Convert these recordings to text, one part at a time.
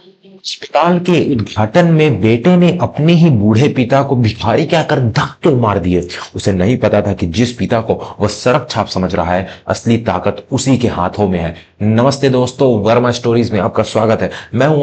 अस्पताल के उद्घाटन में बेटे ने अपने ही बूढ़े पिता को भिखारी कहकर धक्के मार दिए। उसे नहीं पता था कि जिस पिता को वह सड़क छाप समझ रहा है, असली ताकत उसी के हाथों में है। नमस्ते दोस्तों, वर्मा स्टोरीज में आपका स्वागत है। मैं हूं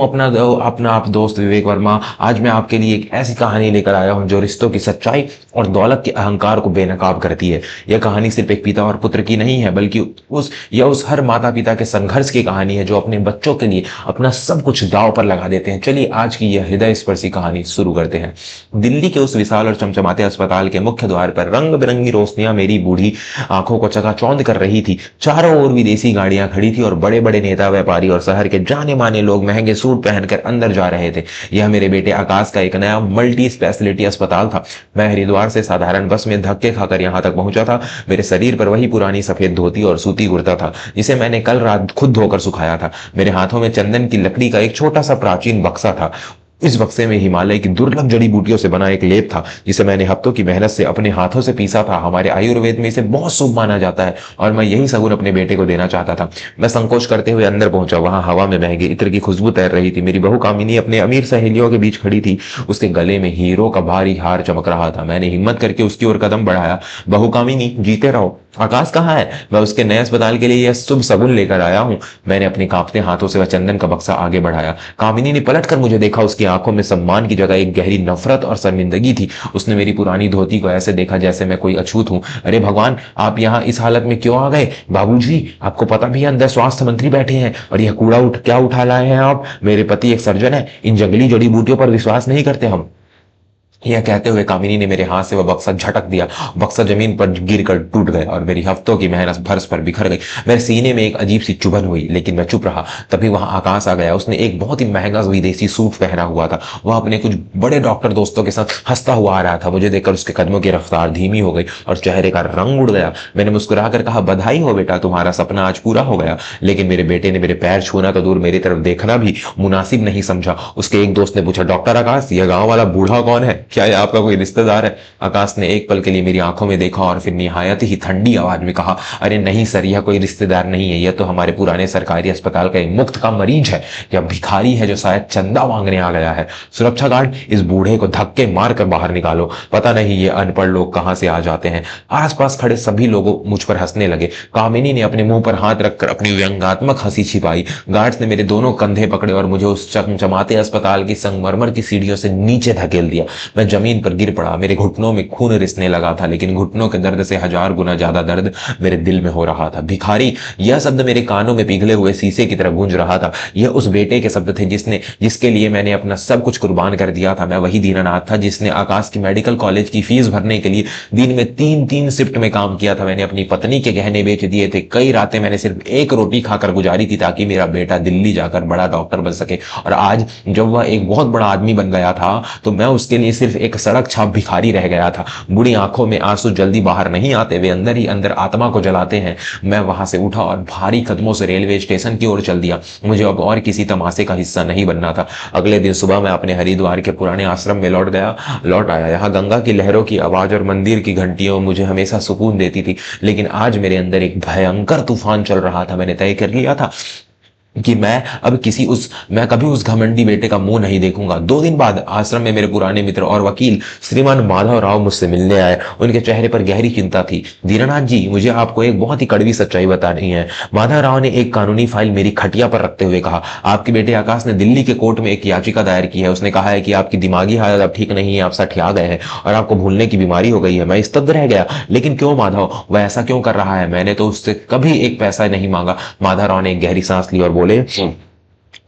अपना आप दोस्त विवेक वर्मा। आज मैं आपके लिए एक ऐसी कहानी लेकर आया हूं जो रिश्तों की सच्चाई और दौलत के अहंकार को बेनकाब करती है। यह कहानी सिर्फ एक पिता और पुत्र की नहीं है, बल्कि उस हर माता पिता के संघर्ष की कहानी है जो अपने बच्चों के लिए अपना सब कुछ दांव पर लगा देते हैं। चलिए आज की यह हृदय स्पर्शी कहानी शुरू करते हैं। दिल्ली के उस विशाल और चमचमाते अस्पताल के मुख्य द्वार पर रंग बिरंगी रोशनियां मेरी बूढ़ी आंखों को चकाचौंध कर रही थी। चारों ओर विदेशी गाड़ियां खड़ी थी और बड़े बड़े नेता, व्यापारी और शहर के जाने माने लोग महंगे सूट पहनकर अंदर जा रहे थे। यह मेरे बेटे आकाश का एक नया मल्टी स्पेशलिटी अस्पताल था। मैं हरिद्वार से साधारण बस में धक्के खाकर यहां तक पहुंचा था। मेरे शरीर पर वही पुरानी सफेद धोती और सूती कुर्ता था जिसे मैंने कल रात खुद धोकर सुखाया था। मेरे हाथों में चंदन की लकड़ी का एक छोटा सा प्राचीन बक्सा था। इस बक्से में हिमालय की दुर्लभ जड़ी बूटियों से बना एक लेप था जिसे मैंने हफ्तों की मेहनत से अपने हाथों से पीसा था। हमारे आयुर्वेद में इसे बहुत शुभ माना जाता है और मैं यही सगुन अपने बेटे को देना चाहता था। मैं संकोच करते हुए अंदर पहुंचा। वहां हवा में महंगे इत्र की खुशबू तैर रही थी। मेरी बहू कामिनी अपने अमीर सहेलियों के बीच खड़ी थी। उसके गले में हीरो का भारी हार चमक रहा था। मैंने हिम्मत करके उसकी ओर कदम बढ़ाया। बहू कामिनी, जीते रहो। आकाश कहाँ है? मैं उसके नए अस्पताल के लिए यह शुभ सगुन लेकर आया हूँ। मैंने अपने कांपते हाथों से वह चंदन का बक्सा आगे बढ़ाया। कामिनी ने पलट कर मुझे देखा। उसकी आंखों में सम्मान की जगह एक गहरी नफरत और शर्मिंदगी थी। उसने मेरी पुरानी धोती को ऐसे देखा जैसे मैं कोई अछूत हूं। अरे भगवान, आप यहाँ इस हालत में क्यों आ गए? बाबूजी, आपको पता भी है अंदर स्वास्थ्य मंत्री बैठे हैं और यह कूड़ा क्या उठा लाए हैं आप? मेरे पति एक सर्जन है, इन जंगली जड़ी बूटियों पर विश्वास नहीं करते हम। यह कहते हुए कामिनी ने मेरे हाथ से वह बक्सा झटक दिया। बक्सा जमीन पर गिरकर टूट गया और मेरी हफ्तों की मेहनत फर्श पर बिखर गई। मेरे सीने में एक अजीब सी चुभन हुई, लेकिन मैं चुप रहा। तभी वहां आकाश आ गया। उसने एक बहुत ही महंगा विदेशी सूट पहना हुआ था। वह अपने कुछ बड़े डॉक्टर दोस्तों के साथ हंसता हुआ आ रहा था। मुझे देखकर उसके कदमों की रफ्तार धीमी हो गई और चेहरे का रंग उड़ गया। मैंने मुस्कुराकर कहा, बधाई हो बेटा, तुम्हारा सपना आज पूरा हो गया। लेकिन मेरे बेटे ने मेरे पैर छूना तो दूर, मेरी तरफ देखना भी मुनासिब नहीं समझा। उसके एक दोस्त ने पूछा, डॉक्टर आकाश, यह गांव वाला बूढ़ा कौन है? क्या यह आपका कोई रिश्तेदार है? आकाश ने एक पल के लिए मेरी आंखों में देखा और फिर निहायत ही ठंडी आवाज में कहा, अरे नहीं सर, यह कोई रिश्तेदार नहीं है। यह तो हमारे पुराने सरकारी अस्पताल का एक मुफ्त का मरीज है। यह भिखारी है जो शायद चंदा मांगने आ गया है। सुरक्षा गार्ड, इस बूढ़े को धक्के मार कर बाहर निकालो। पता नहीं ये अनपढ़ लोग कहां से आ जाते हैं। आसपास खड़े सभी लोग मुझ पर हंसने लगे। कामिनी ने अपने मुंह पर हाथ रखकर अपनी व्यंग्यात्मक हंसी छिपाई। गार्ड्स ने मेरे दोनों कंधे पकड़े और मुझे उस चमचमाते अस्पताल की संगमरमर की सीढ़ियों से नीचे धकेल दिया। मैं जमीन पर गिर पड़ा। मेरे घुटनों में खून रिसने लगा था, लेकिन घुटनों के दर्द से 1000 गुना ज्यादा दर्द मेरे दिल में हो रहा था। भिखारी, यह शब्द मेरे कानों में पिघले हुए शीशे की तरह गूंज रहा था। यह उस बेटे के शब्द थे जिसके लिए मैंने अपना सब कुछ कुर्बान कर दिया था। मैं वही दीनानाथ था जिसने आकाश की मेडिकल कॉलेज की फीस भरने के लिए दिन में 3-3 शिफ्ट में काम किया था। मैंने अपनी पत्नी के गहने बेच दिए थे। कई रातें मैंने सिर्फ एक रोटी खाकर गुजारी थी ताकि मेरा बेटा दिल्ली जाकर बड़ा डॉक्टर बन सके। और आज जब वह एक बहुत बड़ा आदमी बन गया था तो मैं उसके लिए सिर्फ एक सड़क छाप भिखारी रह गया था। बुरी आंखों में आंसू जल्दी बाहर नहीं आते, वे अंदर ही अंदर आत्मा को जलाते हैं। मैं वहां से उठा और भारी कदमों से रेलवे स्टेशन की ओर चल दिया। मुझे अब और किसी तमाशे का हिस्सा नहीं बनना था। अगले दिन सुबह मैं अपने हरिद्वार के पुराने आश्रम में लौट आया। यहाँ गंगा की लहरों की आवाज और मंदिर की घंटियों मुझे हमेशा सुकून देती थी, लेकिन आज मेरे अंदर एक भयंकर तूफान चल रहा था। मैंने तय कर लिया था कि मैं कभी उस घमंडी बेटे का मुंह नहीं देखूंगा। 2 दिन बाद आश्रम में मेरे पुराने मित्र और वकील श्रीमान माधव राव मुझसे मिलने आए। उनके चेहरे पर गहरी चिंता थी। दीनानाथ जी, मुझे आपको एक बहुत ही कड़वी सच्चाई बतानी है। माधव राव ने एक कानूनी फाइल मेरी खटिया पर रखते हुए कहा, आपके बेटे आकाश ने दिल्ली के कोर्ट में एक याचिका दायर की है। उसने कहा है कि आपकी दिमागी हालत अब ठीक नहीं है, आप सठिया गए हैं और आपको भूलने की बीमारी हो गई है। मैं स्तब्ध रह गया। लेकिन क्यों माधव, वह ऐसा क्यों कर रहा है? मैंने तो उससे कभी एक पैसा नहीं मांगा। माधव राव ने एक गहरी सांस ली और बोले,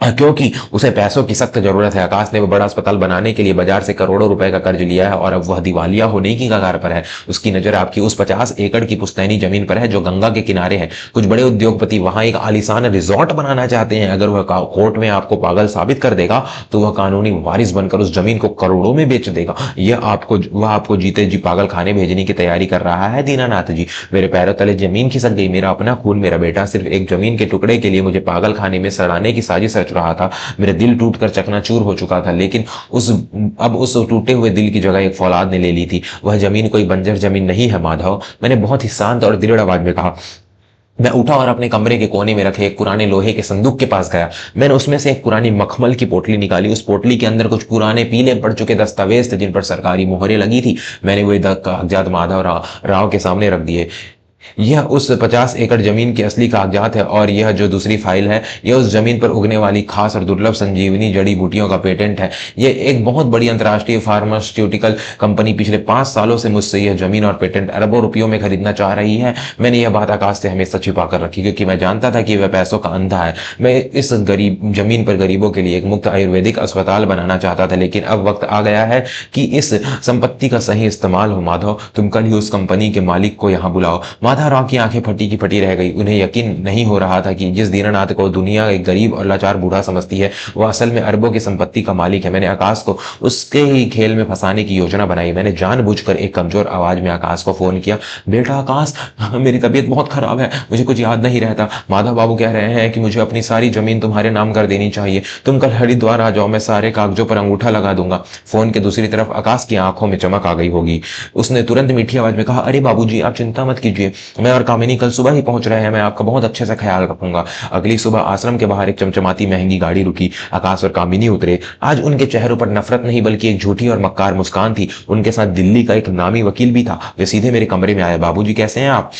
क्योंकि उसे पैसों की सख्त जरूरत है। आकाश ने वो बड़ा अस्पताल बनाने के लिए बाजार से करोड़ों रुपए का कर्ज लिया है और अब वह दिवालिया होने की कगार पर है। उसकी नजर आपकी उस 50 एकड़ की पुश्तैनी जमीन पर है जो गंगा के किनारे है। कुछ बड़े उद्योगपति वहां एक आलीशान रिजॉर्ट बनाना चाहते हैं। अगर वह कोर्ट में आपको पागल साबित कर देगा तो वह कानूनी वारिस बनकर उस जमीन को करोड़ों में बेच देगा। वह आपको जीते जी पागल खाने भेजने की तैयारी कर रहा है। दीनानाथ जी, मेरे पैरों तले जमीन खिसक गई। मेरा अपना खून, मेरा बेटा सिर्फ एक जमीन के टुकड़े के लिए मुझे पागल खाने में सड़ाने की साजिश रच रहा था। मेरा दिल टूटकर चकनाचूर हो चुका था, लेकिन उस टूटे हुए दिल की जगह एक फौलाद ने ले ली थी। वह जमीन कोई बंजर जमीन नहीं है माधव, मैंने बहुत ही शांत और दृढ़ आवाज में कहा। मैं उठा और अपने कमरे के कोने में रखे एक पुराने लोहे के संदूक के पास गया। मैंने उसमें से एक पुरानी मखमल की पोटली निकाली। उस पोटली के अंदर कुछ पुराने पीले पड़ चुके दस्तावेज थे जिन पर सरकारी मोहरें लगी थी। मैंने वही कागजात माधव राव के सामने रख दिए। यह उस 50 एकड़ जमीन के असली कागजात है और यह जो दूसरी फाइल है यह उस जमीन पर उगने वाली खास और दुर्लभ संजीवनी जड़ी बूटियों का पेटेंट है। यह एक बहुत बड़ी अंतर्राष्ट्रीय फार्मास्यूटिकल कंपनी पिछले 5 सालों से मुझसे यह जमीन और पेटेंट अरबों रुपयों में खरीदना चाह रही है। मैंने यह बात आकाश से हमेशा छिपा कर रखी क्योंकि मैं जानता था कि वह पैसों का अंधा है। मैं इस गरीब जमीन पर गरीबों के लिए एक मुफ्त आयुर्वेदिक अस्पताल बनाना चाहता था, लेकिन अब वक्त आ गया है कि इस संपत्ति का सही इस्तेमाल हो। माधव, तुम कल ही उस कंपनी के मालिक को यहाँ बुलाओ। माधव राव की आंखें फटी की फटी रह गई। उन्हें यकीन नहीं हो रहा था कि जिस दीनानाथ को दुनिया एक गरीब और लाचार बूढ़ा समझती है वह असल में अरबों की संपत्ति का मालिक है। मैंने आकाश को उसके ही खेल में फंसाने की योजना बनाई। मैंने जानबूझकर एक कमजोर आवाज में आकाश को फोन किया। बेटा आकाश, मेरी तबीयत बहुत खराब है, मुझे कुछ याद नहीं रहता। माधव बाबू कह रहे हैं कि मुझे अपनी सारी जमीन तुम्हारे नाम कर देनी चाहिए। तुम कल हरिद्वार आ जाओ, मैं सारे कागजों पर अंगूठा लगा दूंगा। फोन के दूसरी तरफ आकाश की आंखों में चमक आ गई होगी। उसने तुरंत मीठी आवाज में कहा, अरे बाबूजी, आप चिंता मत कीजिए, मैं और कामिनी कल सुबह ही पहुंच रहे हैं। मैं आपका बहुत अच्छे से ख्याल रखूंगा। अगली सुबह आश्रम के बाहर एक चमचमाती महंगी गाड़ी रुकी। आकाश और कामिनी उतरे। आज उनके चेहरों पर नफरत नहीं बल्कि एक झूठी और मक्कार मुस्कान थी। उनके साथ दिल्ली का एक नामी वकील भी था। वे सीधे मेरे कमरे में आए। बाबूजी कैसे हैं आप?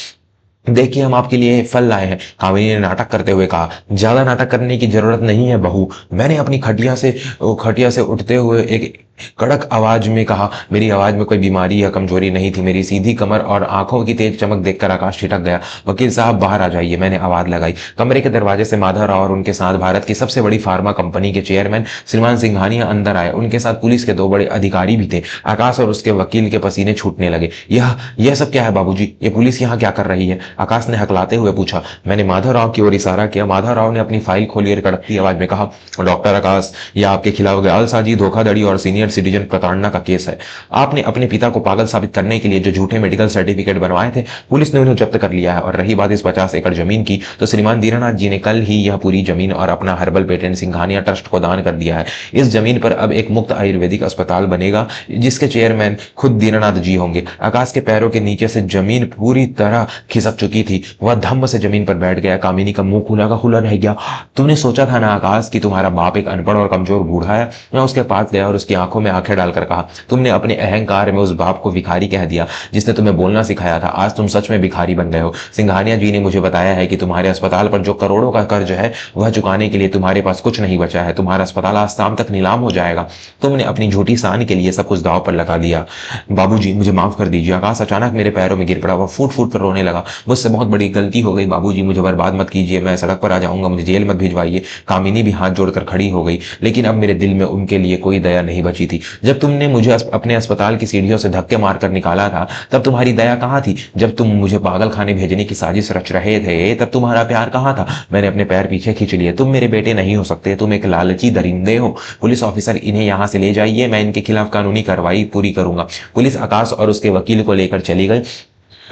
देखिए, हम आपके लिए फल लाए हैं, कामिनी ने नाटक करते हुए कहा। ज्यादा नाटक करने की जरूरत नहीं है बहू, मैंने अपनी खटिया से उठते हुए एक कड़क आवाज में कहा। मेरी आवाज में कोई बीमारी या कमजोरी नहीं थी। मेरी सीधी कमर और आंखों की तेज चमक देखकर आकाश छिटक गया। वकील साहब, बाहर आ जाइए, मैंने आवाज लगाई। कमरे के दरवाजे से माधव राव और उनके साथ भारत की सबसे बड़ी फार्मा कंपनी के चेयरमैन श्रीमान सिंघानिया अंदर आए। उनके साथ पुलिस के 2 बड़े अधिकारी भी थे। आकाश और उसके वकील के पसीने छूटने लगे। यह सब क्या है बाबूजी? ये पुलिस यहाँ क्या कर रही है? आकाश ने हकलाते हुए पूछा। मैंने माधव राव की ओर इशारा किया। माधव राव ने अपनी फाइल खोली और कड़कती आवाज में कहा, डॉक्टर आकाश, यह आपके खिलाफ जालसाजी, धोखाधड़ी और सीनियर सिटीजन प्रताड़ना का केस है। आपने अपने पिता को पागल साबित करने के लिए जो झूठे मेडिकल सर्टिफिकेट बनवाए थे, पुलिस ने उन्हें जब्त कर लिया है। और रही बात इस 50 एकड़ जमीन की, तो श्रीमान दीनानाथ जी ने कल ही यह पूरी जमीन और अपना हर्बल पेटेंट सिंघानिया ट्रस्ट को दान कर दिया है। इस जमीन पर अब एक मुफ्त आयुर्वेदिक अस्पताल बनेगा जिसके चेयरमैन खुद दीनानाथ जी होंगे। आकाश के पैरों के नीचे से जमीन पूरी तरह खिसक चुकी थी। वह धम्म से जमीन पर बैठ गया। कामिनी का मुंह खुला का खुला रह गया। तुमने सोचा था ना आकाश कि तुम्हारा बाप एक अनपढ़ और कमजोर बूढ़ा है? मैं उसके पास गया और उसकी आंखों में आंखें डालकर कहा, तुमने अपने अहंकार में उस बाप को भिखारी कह दिया जिसने तुम्हें बोलना सिखाया था। आज तुम सच में भिखारी बन गए हो। सिंघानिया जी ने मुझे बताया है कि तुम्हारे अस्पताल पर जो करोड़ों का कर्ज है वह चुकाने के लिए तुम्हारे पास कुछ नहीं बचा है। तुम्हारा अस्पताल आज शाम तक नीलाम हो जाएगा। तुमने अपनी झूठी शान के लिए सब कुछ दांव पर लगा दिया। बाबूजी, मुझे माफ कर दीजिए। आकाश अचानक मेरे पैरों में गिर पड़ा। वह फूट फूट कर रोने लगा। मुझसे बहुत बड़ी गलती हो गई बाबूजी, मुझे बर्बाद मत कीजिए। मैं सड़क पर आ जाऊंगा, मुझे जेल मत भिजवाइए। कामिनी भी हाथ जोड़कर खड़ी हो गई, लेकिन अब मेरे दिल में उनके लिए कोई दया नहीं बची थी। जब तुमने मुझे अपने अस्पताल की सीढ़ियों से धक्के मारकर निकाला था तब तुम्हारी दया कहाँ थी? जब तुम मुझे पागल खाने भेजने की साजिश रच रहे थे तब तुम्हारा प्यार कहाँ था? मैंने अपने पैर पीछे खींच लिए। तुम मेरे बेटे नहीं हो सकते, तुम एक लालची दरिंदे हो। पुलिस ऑफिसर, इन्हें यहाँ से ले जाइए, मैं इनके खिलाफ कानूनी कार्रवाई पूरी करूंगा। पुलिस आकाश और उसके वकील को लेकर चली गई।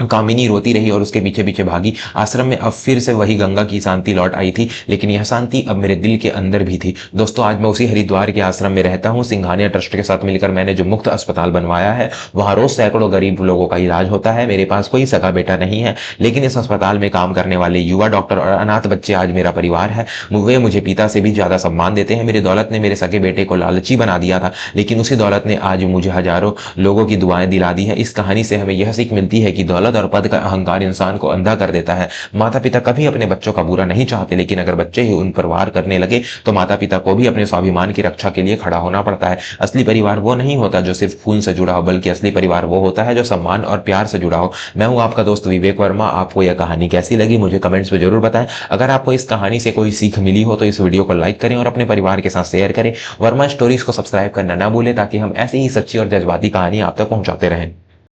कामिनी रोती रही और उसके पीछे पीछे भागी। आश्रम में अब फिर से वही गंगा की शांति लौट आई थी, लेकिन यह शांति अब मेरे दिल के अंदर भी थी। दोस्तों, आज मैं उसी हरिद्वार के आश्रम में रहता हूँ। सिंघानिया ट्रस्ट के साथ मिलकर मैंने जो मुफ्त अस्पताल बनवाया है, वहां रोज सैकड़ों गरीब लोगों का इलाज होता है। मेरे पास कोई सगा बेटा नहीं है, लेकिन इस अस्पताल में काम करने वाले युवा डॉक्टर और अनाथ बच्चे आज मेरा परिवार है। वे मुझे पिता से भी ज्यादा सम्मान देते हैं। मेरी दौलत ने मेरे सगे बेटे को लालची बना दिया था, लेकिन उसी दौलत ने आज मुझे हजारों लोगों की दुआएं दिला दी है। इस कहानी से हमें यह सीख मिलती है कि दौलत और पद का अहंकार इंसान को अंधा कर देता है। माता पिता कभी अपने बच्चों का बुरा नहीं चाहते, लेकिन अगर बच्चे ही उन पर वार करने लगे तो माता पिता को भी अपने स्वाभिमान की रक्षा के लिए खड़ा होना पड़ता है। असली परिवार वो नहीं होता जो सिर्फ खून से जुड़ा हो, बल्कि असली परिवार वो होता है जो सम्मान और प्यार से जुड़ा हो। मैं हूं आपका दोस्त विवेक वर्मा। आपको यह कहानी कैसी लगी मुझे कमेंट्स में जरूर बताएं। अगर आपको इस कहानी से कोई सीख मिली हो तो इस वीडियो को लाइक करें और अपने परिवार के साथ शेयर करें। वर्मा स्टोरीज को सब्सक्राइब करना ना भूलें ताकि हम ऐसी ही सच्ची और जज्बाती कहानी आप तक पहुंचाते रहें।